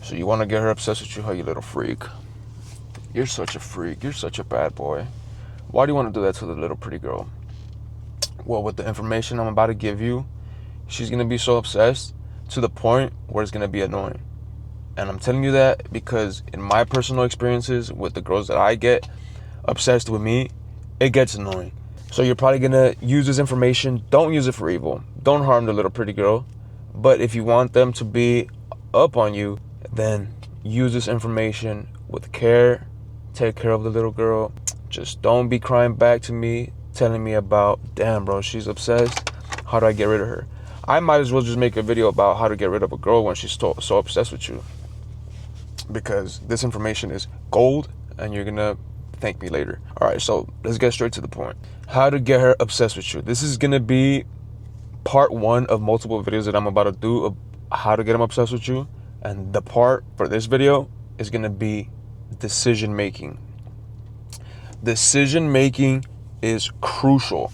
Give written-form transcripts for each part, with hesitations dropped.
So you want to get her obsessed with you, huh, you little freak? You're such a freak. You're such a bad boy. Why do you want to do that to the little pretty girl? Well, with the information I'm about to give you, she's going to be so obsessed to the point where it's going to be annoying. And I'm telling you that because in my personal experiences with the girls that I get obsessed with me, it gets annoying. So you're probably going to use this information. Don't use it for evil. Don't harm the little pretty girl. But if you want them to be up on you, then use this information with care. Take care of the little girl. Just don't be crying back to me, telling me about, damn, bro, she's obsessed. How do I get rid of her? I might as well just make a video about how to get rid of a girl when she's so obsessed with you. Because this information is gold and you're going to thank me later. All right, so let's get straight to the point. How to get her obsessed with you. This is going to be part 1 of multiple videos that I'm about to do of how to get them obsessed with you. And the part for this video is going to be decision making. Decision making is crucial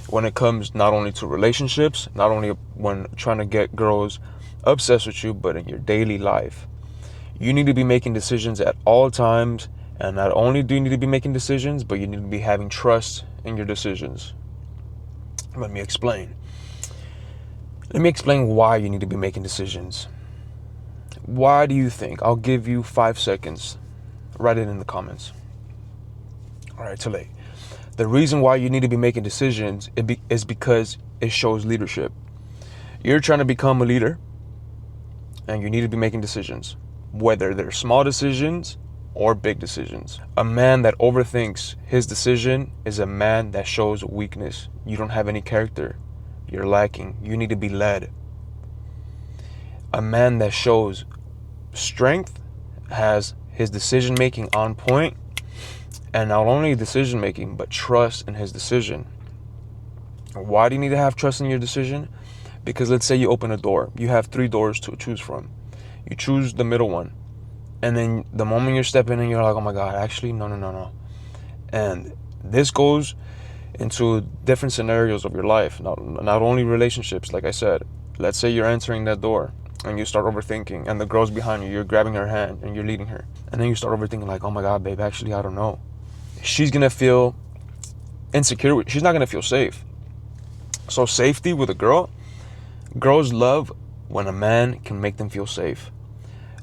when it comes not only to relationships, not only when trying to get girls obsessed with you, but in your daily life. You need to be making decisions at all times. And not only do you need to be making decisions, but you need to be having trust in your decisions. Let me explain. Let me explain why you need to be making decisions. Why do you think? I'll give you 5 seconds. Write it in the comments. All right, too late. The reason why you need to be making decisions is because it shows leadership. You're trying to become a leader, and you need to be making decisions, whether they're small decisions or big decisions. A man that overthinks his decision is a man that shows weakness. You don't have any character. You're lacking. You need to be led. A man that shows strength has his decision making on point, and not only decision making, but trust in his decision. Why do you need to have trust in your decision? Because let's say you open a door. You have 3 doors to choose from. You choose the middle one. And then the moment you're stepping in, you're like, oh my God, actually, no. And this goes into different scenarios of your life, not only relationships. Like I said, let's say you're entering that door and you start overthinking, and the girl's behind you, you're grabbing her hand and you're leading her. And then you start overthinking like, oh my God, babe, actually, I don't know. She's going to feel insecure. She's not going to feel safe. So safety with a girl, girls love when a man can make them feel safe.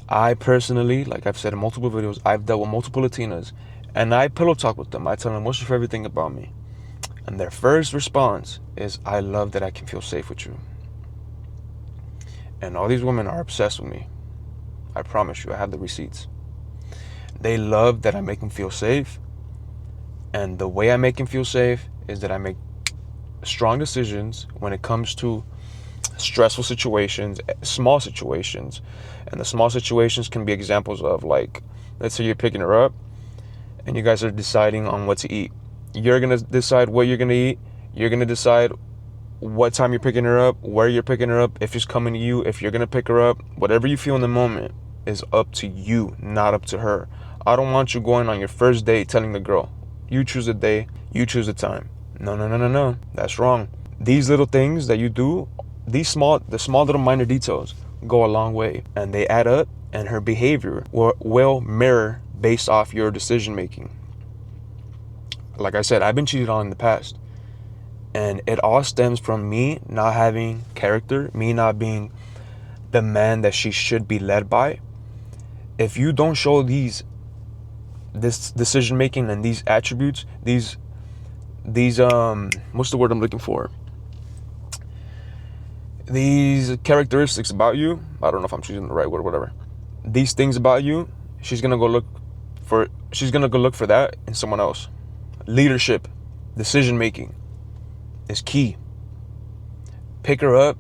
I personally, like I've said in multiple videos, I've dealt with multiple Latinas, and I pillow talk with them. I tell them, what's your favorite thing about me? And their first response is, I love that I can feel safe with you. And all these women are obsessed with me. I promise you, I have the receipts. They love that I make them feel safe. And the way I make them feel safe is that I make strong decisions when it comes to stressful situations, small situations. And the small situations can be examples of, like, let's say you're picking her up and you guys are deciding on what to eat. You're going to decide what you're going to eat. You're going to decide what time you're picking her up, where you're picking her up, if she's coming to you, if you're going to pick her up. Whatever you feel in the moment is up to you, not up to her. I don't want you going on your first date telling the girl, you choose the day, you choose the time. No. That's wrong. These little things that you do, the small little minor details go a long way, and they add up, and her behavior will mirror based off your decision making. Like I said, I've been cheated on in the past, and it all stems from me not having character, me not being the man that she should be led by. If you don't show this decision making and these attributes, these what's the word I'm looking for? These characteristics about you, I don't know if I'm choosing the right word, whatever. These things about you, she's gonna go look for that in someone else. Leadership, decision making is key. Pick her up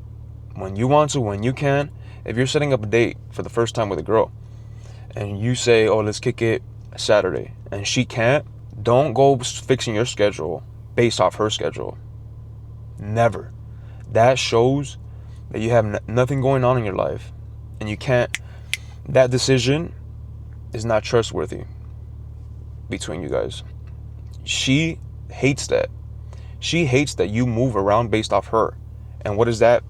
when you want to, when you can. If you're setting up a date for the first time with a girl and you say, oh, let's kick it Saturday, and she can't, don't go fixing your schedule based off her schedule. Never. That shows that you have nothing going on in your life, and you can't. That decision is not trustworthy between you guys. She hates that. She hates that you move around based off her. And what does that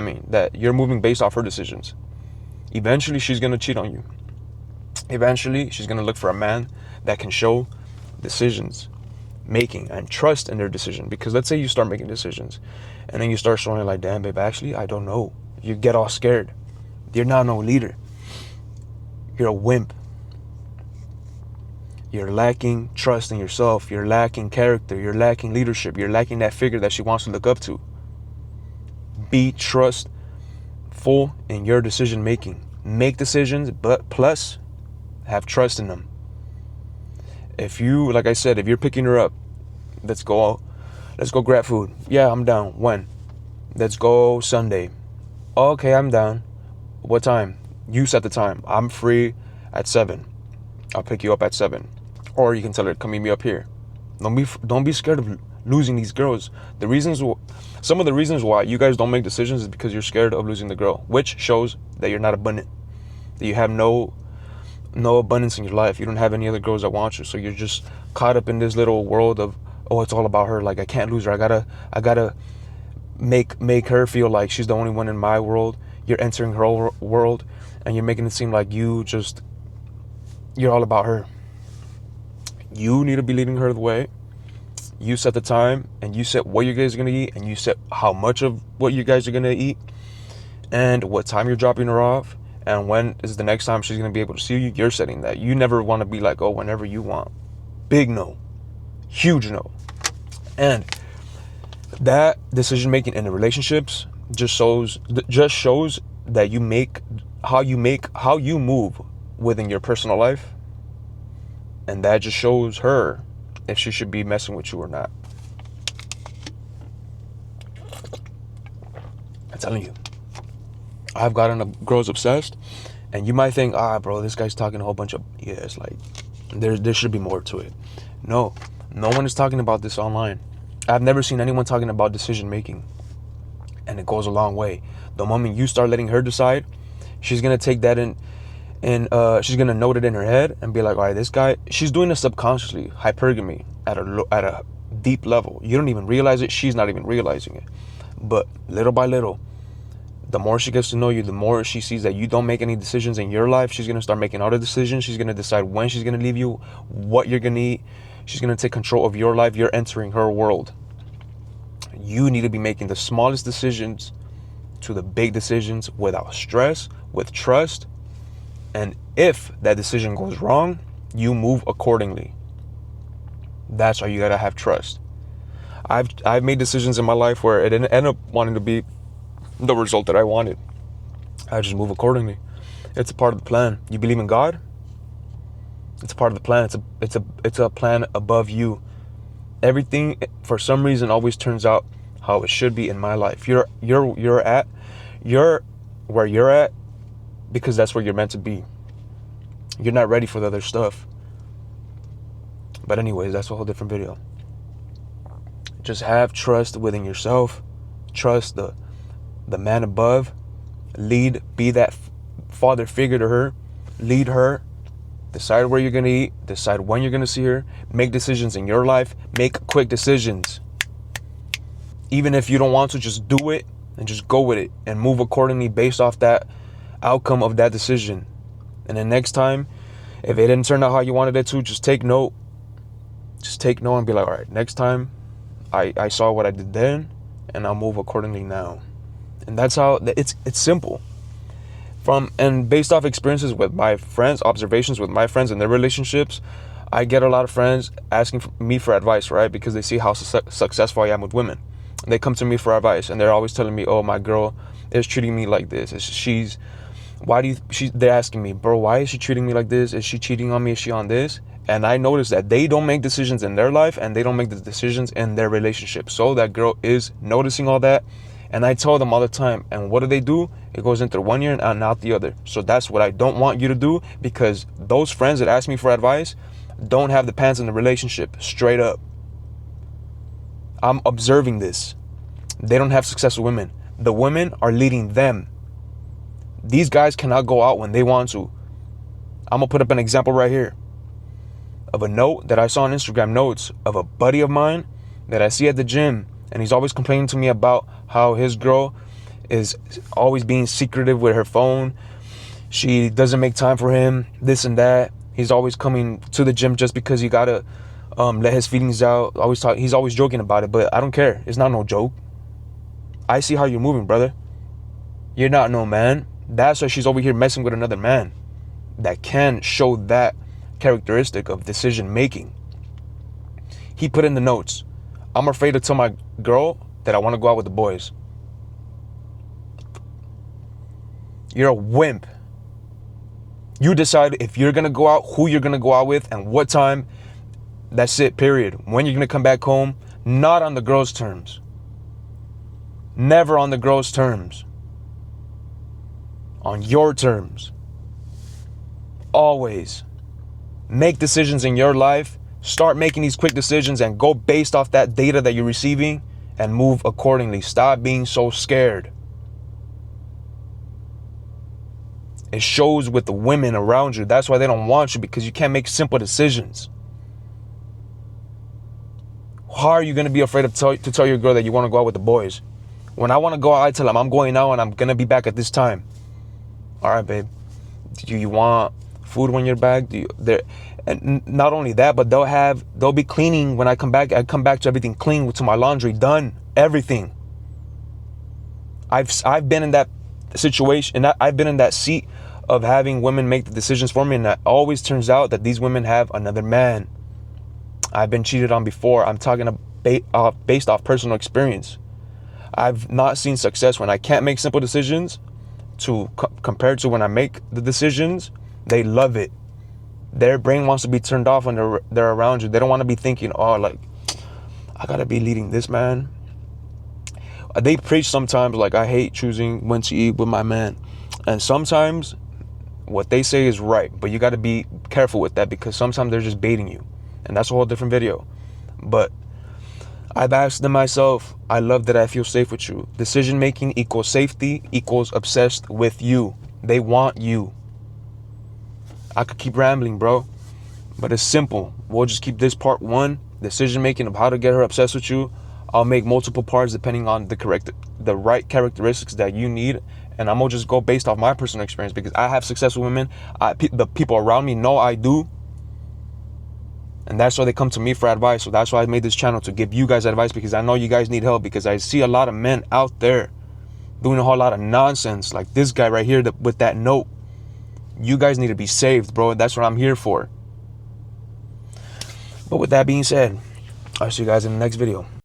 mean? That you're moving based off her decisions. Eventually, she's going to cheat on you. Eventually, she's going to look for a man that can show decisions making and trust in their decision. Because let's say you start making decisions and then you start showing like, damn, babe, actually, I don't know. You get all scared. You're not no leader. You're a wimp. You're lacking trust in yourself. You're lacking character. You're lacking leadership. You're lacking that figure that she wants to look up to. Be trustful in your decision making. Make decisions, but plus have trust in them. If you, like I said, if you're picking her up, let's go grab food. Yeah, I'm down. When? Let's go Sunday. Okay, I'm down. What time? You set the time. I'm free at 7. I'll pick you up at 7. Or you can tell her, come meet me up here. Don't be scared of losing these girls. Some of the reasons why you guys don't make decisions is because you're scared of losing the girl, which shows that you're not abundant. That you have no abundance in your life. You don't have any other girls that want you. So you're just caught up in this little world of, oh, it's all about her. Like, I can't lose her. I gotta make her feel like she's the only one in my world. You're entering her world and you're making it seem like you're all about her. You need to be leading her the way. You set the time and you set what you guys are going to eat and you set how much of what you guys are going to eat and what time you're dropping her off and when is the next time she's going to be able to see you. You're setting that. You never want to be like, oh, whenever you want. Big no. Huge no. And that decision making in the relationships just shows that how you move within your personal life. And that just shows her if she should be messing with you or not. I'm telling you, I've gotten girls obsessed, and you might think, bro, this guy's talking a whole bunch of, yeah, it's like, there should be more to it. No one is talking about this online. I've never seen anyone talking about decision making, and it goes a long way. The moment you start letting her decide, she's gonna take that in. And she's going to note it in her head and be like, all right, this guy, she's doing this subconsciously, hypergamy at a deep level. You don't even realize it. She's not even realizing it. But little by little, the more she gets to know you, the more she sees that you don't make any decisions in your life, she's going to start making other decisions. She's going to decide when she's going to leave you, what you're going to eat. She's going to take control of your life. You're entering her world. You need to be making the smallest decisions to the big decisions without stress, with trust. And if that decision goes wrong, you move accordingly. That's why you gotta have trust. I've made decisions in my life where it didn't end up wanting to be the result that I wanted. I just move accordingly. It's a part of the plan. You believe in God? It's a part of the plan. It's a plan above you. Everything for some reason always turns out how it should be in my life. You're where you're at because that's where you're meant to be. You're not ready for the other stuff. But anyways, that's a whole different video. Just have trust within yourself. Trust the man above. Lead, be that father figure to her. Lead her. Decide where you're going to eat. Decide when you're going to see her. Make decisions in your life. Make quick decisions. Even if you don't want to, just do it and just go with it and move accordingly based off that outcome of that decision. And then next time, if it didn't turn out how you wanted it to, just take note. Just take note and be like, all right, next time I saw what I did then and I'll move accordingly now. And that's how it's simple. And based off experiences with my friends, observations with my friends and their relationships, I get a lot of friends asking me for advice, right? Because they see how successful I am with women. They come to me for advice and they're always telling me, oh, my girl is treating me like this. They're asking me, bro, why is she treating me like this? Is she cheating on me? Is she on this? And I notice that they don't make decisions in their life and they don't make the decisions in their relationship. So that girl is noticing all that. And I tell them all the time. And what do? It goes into one ear and out the other. So that's what I don't want you to do, because those friends that ask me for advice don't have the pants in the relationship, straight up. I'm observing this. They don't have successful women. The women are leading them. These guys cannot go out when they want to. I'm going to put up an example right here of a note that I saw on Instagram notes of a buddy of mine that I see at the gym. And he's always complaining to me about how his girl is always being secretive with her phone. She doesn't make time for him, this and that. He's always coming to the gym just because he gotta let his feelings out. He's always joking about it, but I don't care. It's not no joke. I see how you're moving, brother. You're not no man. That's why she's over here messing with another man that can show that characteristic of decision making. He put in the notes, I'm afraid to tell my girl that I want to go out with the boys. You're a wimp. You decide if you're going to go out, who you're going to go out with, and what time. That's it, period. When you're going to come back home, not on the girl's terms. Never on the girl's terms. On your terms. Always. Make decisions in your life. Start making these quick decisions and go based off that data that you're receiving and move accordingly. Stop being so scared. It shows with the women around you. That's why they don't want you, because you can't make simple decisions. How are you going to be afraid to tell your girl that you want to go out with the boys? When I want to go out, I tell them I'm going out and I'm going to be back at this time. All right, babe. Do you want food when you're back? And not only that, but they'll be cleaning when I come back. I come back to everything clean, to my laundry done, everything. I've been in that situation, and I've been in that seat of having women make the decisions for me, and it always turns out that these women have another man. I've been cheated on before. I'm talking based off personal experience. I've not seen success when I can't make simple decisions compared to when I make the decisions. They love it. Their brain wants to be turned off when they're around you. They don't want to be thinking, oh, like, I gotta be leading this man. They preach sometimes like, I hate choosing when to eat with my man. And sometimes what they say is right, but you got to be careful with that, because sometimes they're just baiting you. And that's a whole different video. But I've asked them myself, I love that I feel safe with you. Decision making equals safety equals obsessed with you. They want you. I could keep rambling, bro, but it's simple. We'll just keep this part one, decision making of how to get her obsessed with you. I'll make multiple parts depending on the right characteristics that you need. And I'm gonna just go based off my personal experience, because I have successful women. The people around me know I do. And that's why they come to me for advice. So that's why I made this channel, to give you guys advice, because I know you guys need help, because I see a lot of men out there doing a whole lot of nonsense, like this guy right here with that note. You guys need to be saved, bro. That's what I'm here for. But with that being said, I'll see you guys in the next video.